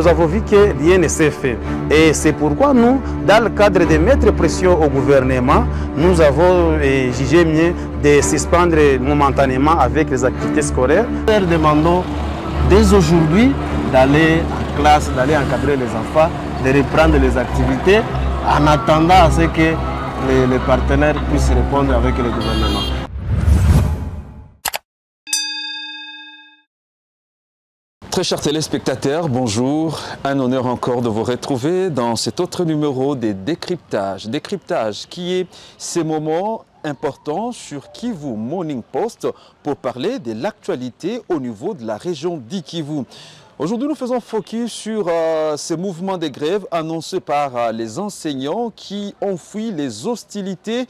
Nous avons vu que rien ne s'est fait. Et c'est pourquoi nous, dans le cadre de mettre pression au gouvernement, nous avons jugé mieux de suspendre momentanément avec les activités scolaires. Nous demandons dès aujourd'hui d'aller en classe, d'aller encadrer les enfants, de reprendre les activités en attendant à ce que les partenaires puissent répondre avec le gouvernement. Très chers téléspectateurs, bonjour. Un honneur encore de vous retrouver dans cet autre numéro des décryptages. Décryptage qui est ces moments importants sur Kivu Morning Post pour parler de l'actualité au niveau de la région d'Kivu. Aujourd'hui, nous faisons focus sur ces mouvements de grève annoncés par les enseignants qui ont fui les hostilités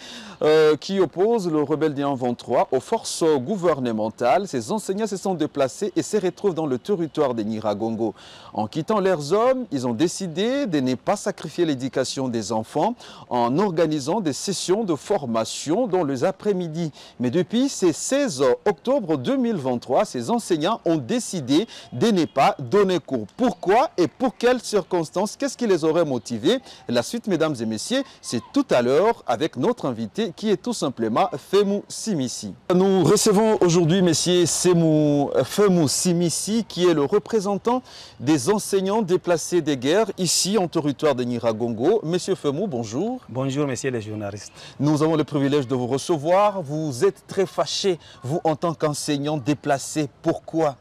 qui opposent le rebelle du 23 aux forces gouvernementales. Ces enseignants se sont déplacés et se retrouvent dans le territoire de Nyiragongo. En quittant leurs hommes, ils ont décidé de ne pas sacrifier l'éducation des enfants en organisant des sessions de formation dans les après-midi. Mais depuis ce 16 octobre 2023, ces enseignants ont décidé de ne pas donner cours. Pourquoi et pour quelles circonstances? Qu'est-ce qui les aurait motivés? La suite, mesdames et messieurs, c'est tout à l'heure avec notre invité qui est tout simplement Femou Simissi. Nous recevons aujourd'hui monsieur Femou Simissi qui est le représentant des enseignants déplacés des guerres ici en territoire de Nyiragongo. Monsieur Femou, bonjour. Bonjour, messieurs les journalistes. Nous avons le privilège de vous recevoir. Vous êtes très fâché, vous en tant qu'enseignant déplacé. Pourquoi?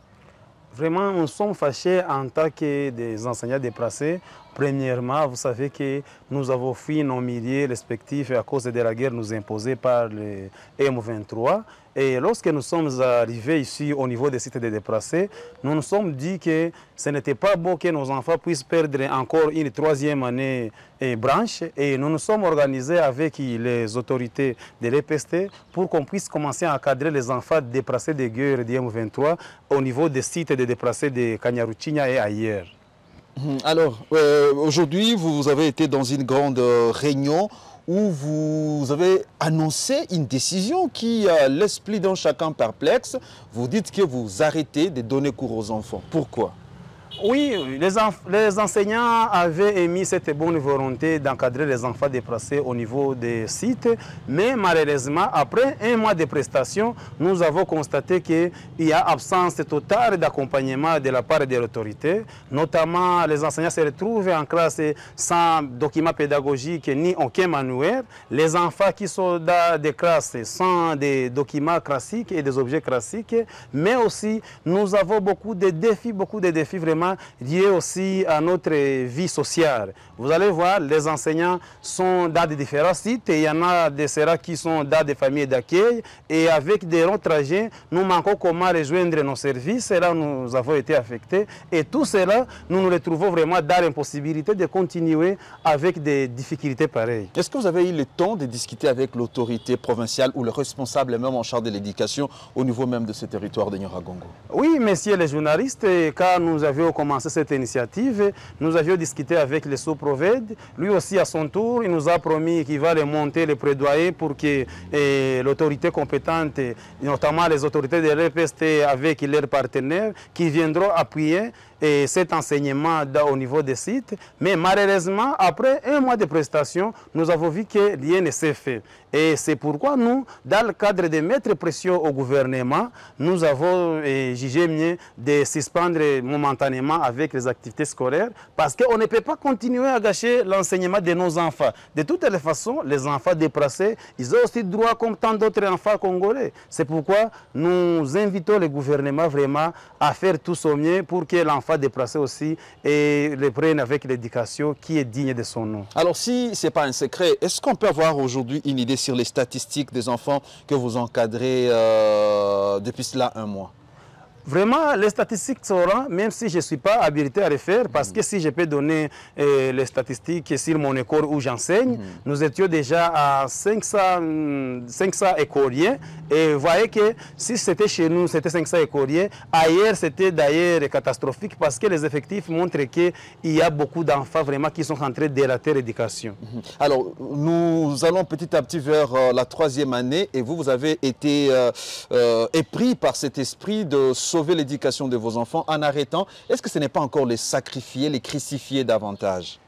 Vraiment, nous sommes fâchés en tant que des enseignants déplacés. Premièrement, vous savez que nous avons fui nos milieux respectifs à cause de la guerre nous imposée par le M23. Et lorsque nous sommes arrivés ici au niveau des sites de déplacés, nous nous sommes dit que ce n'était pas bon que nos enfants puissent perdre encore une troisième année branche. Et nous nous sommes organisés avec les autorités de l'EPST pour qu'on puisse commencer à encadrer les enfants déplacés de guerre du M23 au niveau des sites de déplacés de Kanyaruchinya et ailleurs. Alors, aujourd'hui, vous avez été dans une grande réunion où vous avez annoncé une décision qui laisse plus d'un chacun perplexe. Vous dites que vous arrêtez de donner cours aux enfants. Pourquoi? Oui, les enseignants avaient émis cette bonne volonté d'encadrer les enfants déplacés au niveau des sites, mais malheureusement, après un mois de prestations, nous avons constaté qu'il y a absence totale d'accompagnement de la part des autorités. Notamment, les enseignants se retrouvent en classe sans documents pédagogiques ni aucun manuel. Les enfants qui sont dans des classes sans des documents classiques et des objets classiques, mais aussi nous avons beaucoup de défis vraiment liés aussi à notre vie sociale. Vous allez voir, les enseignants sont dans des différents sites et il y en a des ceux qui sont dans des familles d'accueil et avec des longs trajets, nous manquons comment rejoindre nos services et là nous avons été affectés et tout cela, nous nous retrouvons vraiment dans l'impossibilité de continuer avec des difficultés pareilles. Est-ce que vous avez eu le temps de discuter avec l'autorité provinciale ou le responsable même en charge de l'éducation au niveau même de ce territoire de Nyiragongo? Oui, messieurs les journalistes, quand nous avions commencé cette initiative, nous avions discuté avec le sous-provède. Lui aussi, à son tour, il nous a promis qu'il va remonter les plaidoyers pour que l'autorité compétente, notamment les autorités de l'EPST avec leurs partenaires, qui viendront appuyer cet enseignement au niveau des sites. Mais malheureusement, après un mois de prestations, nous avons vu que rien ne s'est fait. Et c'est pourquoi nous, dans le cadre de mettre pression au gouvernement, nous avons jugé mieux de suspendre momentanément avec les activités scolaires parce qu'on ne peut pas continuer à gâcher l'enseignement de nos enfants. De toutes les façons, les enfants déplacés, ils ont aussi droit comme tant d'autres enfants congolais. C'est pourquoi nous invitons le gouvernement vraiment à faire tout son mieux pour que l'enfant déplacé aussi et le prenne avec l'éducation qui est digne de son nom. Alors si ce n'est pas un secret, est-ce qu'on peut avoir aujourd'hui une idée sur les statistiques des enfants que vous encadrez depuis cela un mois? Vraiment, les statistiques seront, même si je ne suis pas habilité à les faire, parce que si je peux donner les statistiques sur mon école où j'enseigne, nous étions déjà à 500 écoliers. Et vous voyez que si c'était chez nous, c'était 500 écoliers. Ailleurs, c'était d'ailleurs catastrophique parce que les effectifs montrent qu'il y a beaucoup d'enfants vraiment qui sont en train de rater l'éducation. Alors, nous allons petit à petit vers la troisième année et vous avez été épris par cet esprit de sauver l'éducation de vos enfants en arrêtant, est-ce que ce n'est pas encore les sacrifier, les crucifier davantage?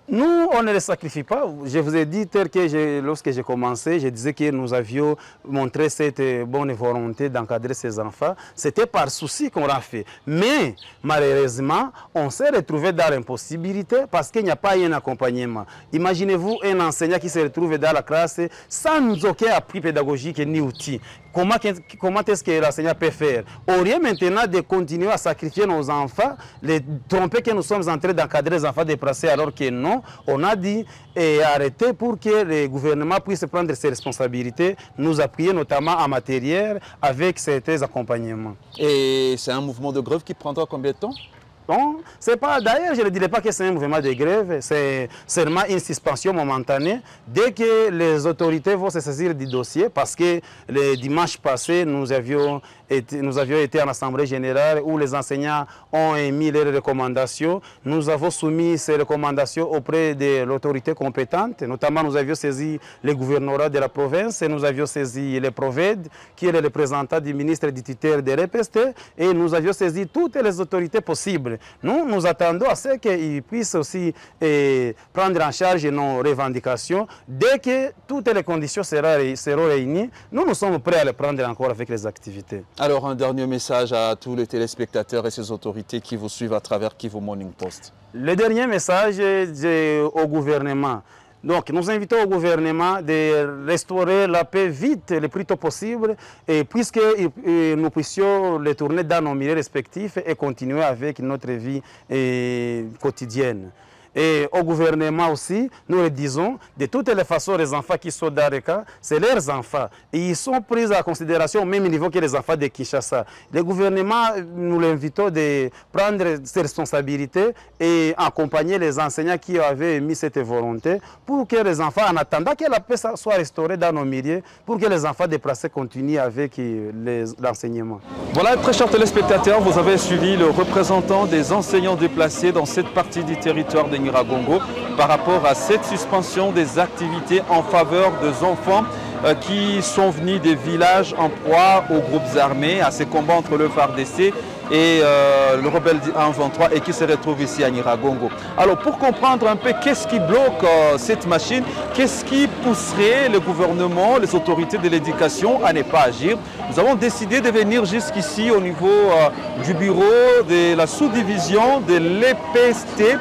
Nous, on ne les sacrifie pas. Je vous ai dit, tel que lorsque j'ai commencé, je disais que nous avions montré cette bonne volonté d'encadrer ces enfants. C'était par souci qu'on l'a fait. Mais, malheureusement, on s'est retrouvé dans l'impossibilité parce qu'il n'y a pas eu un accompagnement. Imaginez-vous un enseignant qui se retrouve dans la classe sans aucun appui pédagogique ni outil. Comment est-ce que l'enseignant peut faire? Au lieu maintenant de continuer à sacrifier nos enfants, les tromper que nous sommes en train d'encadrer les enfants déplacés alors que non, on a dit arrêter pour que le gouvernement puisse prendre ses responsabilités, nous appuyer notamment en matériel avec certains accompagnements. Et c'est un mouvement de grève qui prendra combien de temps? Bon, c'est pas, d'ailleurs, je ne dirais pas que c'est un mouvement de grève, c'est seulement une suspension momentanée. Dès que les autorités vont se saisir du dossier, parce que le dimanche passé, nous avions été en Assemblée générale où les enseignants ont émis leurs recommandations. Nous avons soumis ces recommandations auprès de l'autorité compétente. Notamment, nous avions saisi le gouvernorat de la province et nous avions saisi le PROVED, qui est le représentant du ministre du tuteur de l'EPST, et nous avions saisi toutes les autorités possibles. Nous attendons à ce qu'ils puissent aussi prendre en charge nos revendications. Dès que toutes les conditions seront réunies, nous sommes prêts à les prendre encore avec les activités. Alors, un dernier message à tous les téléspectateurs et ces autorités qui vous suivent à travers Kivu Morning Post. Le dernier message est au gouvernement. Donc, nous invitons au gouvernement de restaurer la paix vite, le plus tôt possible, et puisque nous puissions les tourner dans nos milieux respectifs et continuer avec notre vie quotidienne. Et au gouvernement aussi, nous le disons, de toutes les façons, les enfants qui sont dans le cas, c'est leurs enfants. Et ils sont pris en considération au même niveau que les enfants de Kinshasa. Le gouvernement, nous l'invitons de prendre ses responsabilités et accompagner les enseignants qui avaient émis cette volonté pour que les enfants, en attendant que la paix soit restaurée dans nos milieux, pour que les enfants déplacés continuent avec l'enseignement. Voilà, très chers téléspectateurs, vous avez suivi le représentant des enseignants déplacés dans cette partie du territoire de Nyiragongo par rapport à cette suspension des activités en faveur des enfants qui sont venus des villages en proie aux groupes armés, à ces combats entre le FARDC et le rebelle 123 et qui se retrouve ici à Nyiragongo. Alors pour comprendre un peu qu'est-ce qui bloque cette machine, qu'est-ce qui pousserait le gouvernement, les autorités de l'éducation à ne pas agir, nous avons décidé de venir jusqu'ici au niveau du bureau de la sous-division de l'EPST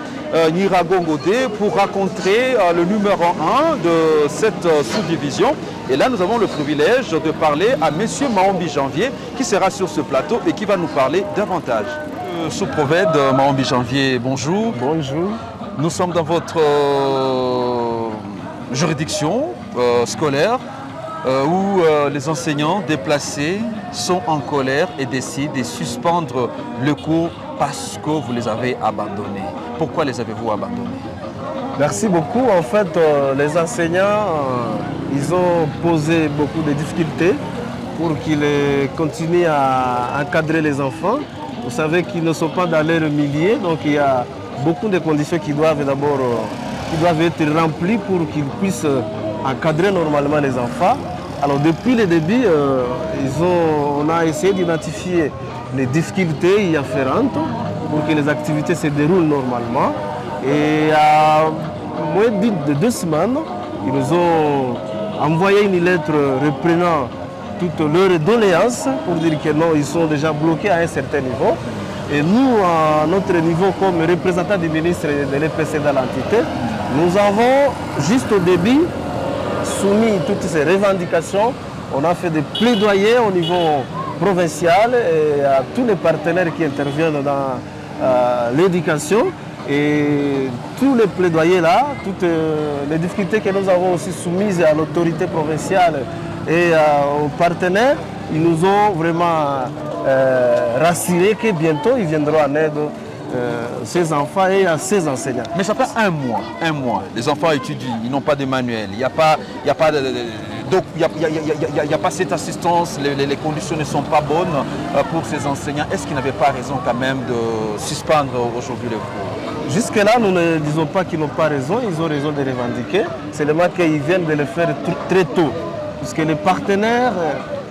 Nyiragongo D pour rencontrer le numéro 1 de cette sous-division. Et là, nous avons le privilège de parler à M. Maombi Janvier qui sera sur ce plateau et qui va nous parler davantage. Sous-Proved, Maombi Janvier, bonjour. Bonjour. Nous sommes dans votre juridiction scolaire où les enseignants déplacés sont en colère et décident de suspendre le cours parce que vous les avez abandonnés. Pourquoi les avez-vous abandonnés? Merci beaucoup. En fait, les enseignants, ils ont posé beaucoup de difficultés pour qu'ils continuent à encadrer les enfants. Vous savez qu'ils ne sont pas dans leur milieu, donc il y a beaucoup de conditions qui doivent d'abord être remplies pour qu'ils puissent encadrer normalement les enfants. Alors depuis le début, on a essayé d'identifier les difficultés y afférentes pour que les activités se déroulent normalement. Et à moins de 2 semaines, ils nous ont envoyé une lettre reprenant toutes leurs doléances pour dire que non, ils sont déjà bloqués à un certain niveau. Et nous, à notre niveau, comme représentants du ministre de l'EPC dans l'entité, nous avons juste au début soumis toutes ces revendications. On a fait des plaidoyers au niveau provincial et à tous les partenaires qui interviennent dans l'éducation. Et tous les plaidoyers là, toutes les difficultés que nous avons aussi soumises à l'autorité provinciale et aux partenaires, ils nous ont vraiment rassurés que bientôt ils viendront en aide ces enfants et à ces enseignants. Mais ça fait un mois. Les enfants étudient, ils n'ont pas de manuel, il n'y a pas cette assistance, les conditions ne sont pas bonnes pour ces enseignants. Est-ce qu'ils n'avaient pas raison quand même de suspendre aujourd'hui les cours? Jusque-là, nous ne disons pas qu'ils n'ont pas raison, ils ont raison de revendiquer. C'est seulement qu'ils viennent de le faire très tôt. Parce que les partenaires,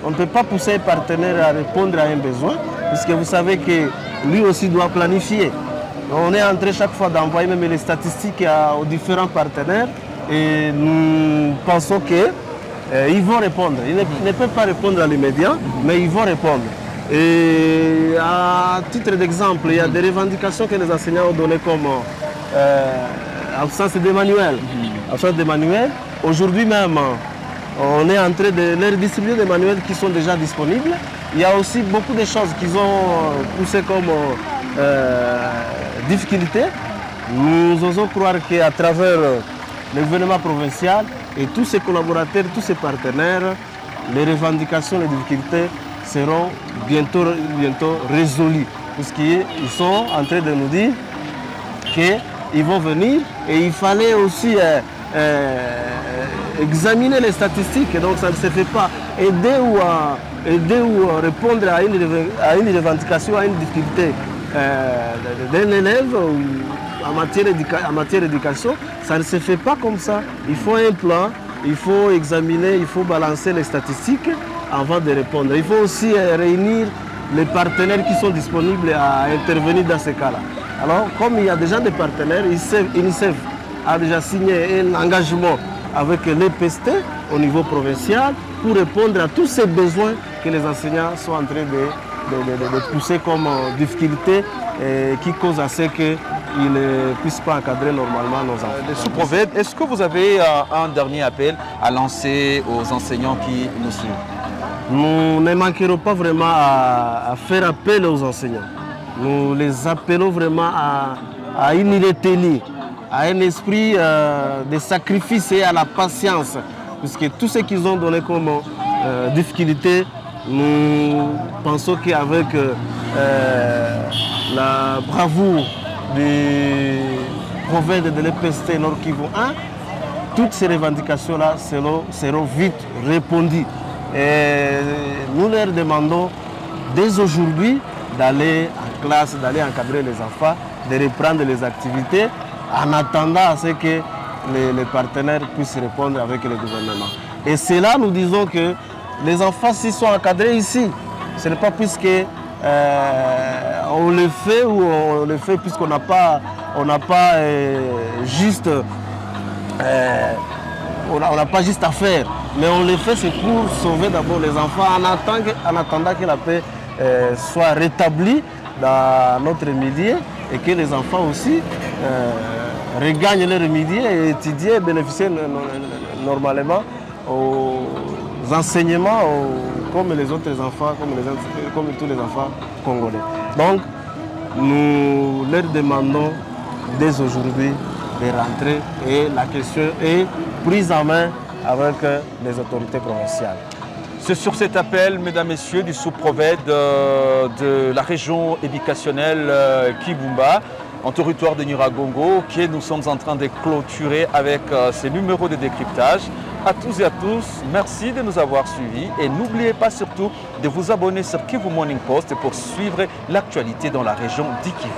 on ne peut pas pousser un partenaire à répondre à un besoin. puisque vous savez que lui aussi doit planifier. On est en train chaque fois d'envoyer même les statistiques aux différents partenaires et nous pensons qu'ils vont répondre. Ils ne peuvent pas répondre dans l'immédiat, mais ils vont répondre. Et à titre d'exemple, il y a des revendications que les enseignants ont données comme absence de manuel. Absence de manuel. Aujourd'hui même, on est en train de leur distribuer des manuels qui sont déjà disponibles. Il y a aussi beaucoup de choses qu'ils ont poussées comme difficultés. Nous osons croire qu'à travers le gouvernement provincial et tous ses collaborateurs, tous ses partenaires, les revendications, les difficultés seront bientôt résolues. Puisqu'ils sont en train de nous dire qu'ils vont venir et il fallait aussi examiner les statistiques. Donc ça ne se fait pas aider ou répondre à une revendication, à une difficulté d'un élève en matière d'éducation. Ça ne se fait pas comme ça. Il faut un plan, il faut examiner, il faut balancer les statistiques avant de répondre. Il faut aussi réunir les partenaires qui sont disponibles à intervenir dans ces cas-là. Alors, comme il y a déjà des partenaires, UNICEF a déjà signé un engagement avec l'EPST au niveau provincial pour répondre à tous ces besoins que les enseignants sont en train de pousser comme difficulté et qui cause à ce qu'ils ne puissent pas encadrer normalement nos enfants. Les sous-provèdes, est-ce que vous avez un dernier appel à lancer aux enseignants qui nous suivent? Nous ne manquerons pas vraiment à faire appel aux enseignants. Nous les appelons vraiment à une retenue, à un esprit de sacrifice et à la patience. Puisque tout ce qu'ils ont donné comme difficulté, nous pensons qu'avec la bravoure des provinces de l'EPST Nord Kivu 1, toutes ces revendications-là seront vite répondues. Et nous leur demandons dès aujourd'hui d'aller en classe, d'aller encadrer les enfants, de reprendre les activités en attendant à ce que les partenaires puissent répondre avec le gouvernement. Et c'est là nous disons que les enfants s'ils sont encadrés ici, ce n'est pas puisque on le fait ou on le fait puisqu'on n'a pas, juste à faire, mais on le fait c'est pour sauver d'abord les enfants en attendant que la paix soit rétablie dans notre milieu et que les enfants aussi regagnent leur milieu et étudient et bénéficient normalement aux enseignements comme les autres enfants, comme tous les enfants congolais. Donc, nous leur demandons dès aujourd'hui de rentrer et la question est prise en main avec les autorités provinciales. C'est sur cet appel, mesdames, messieurs, du sous-provède de la région éducationnelle Kibumba, en territoire de Nyiragongo, que nous sommes en train de clôturer avec ces numéros de décryptage. À tous et à tous, merci de nous avoir suivis et n'oubliez pas surtout de vous abonner sur Kivu Morning Post pour suivre l'actualité dans la région d'Ikivu.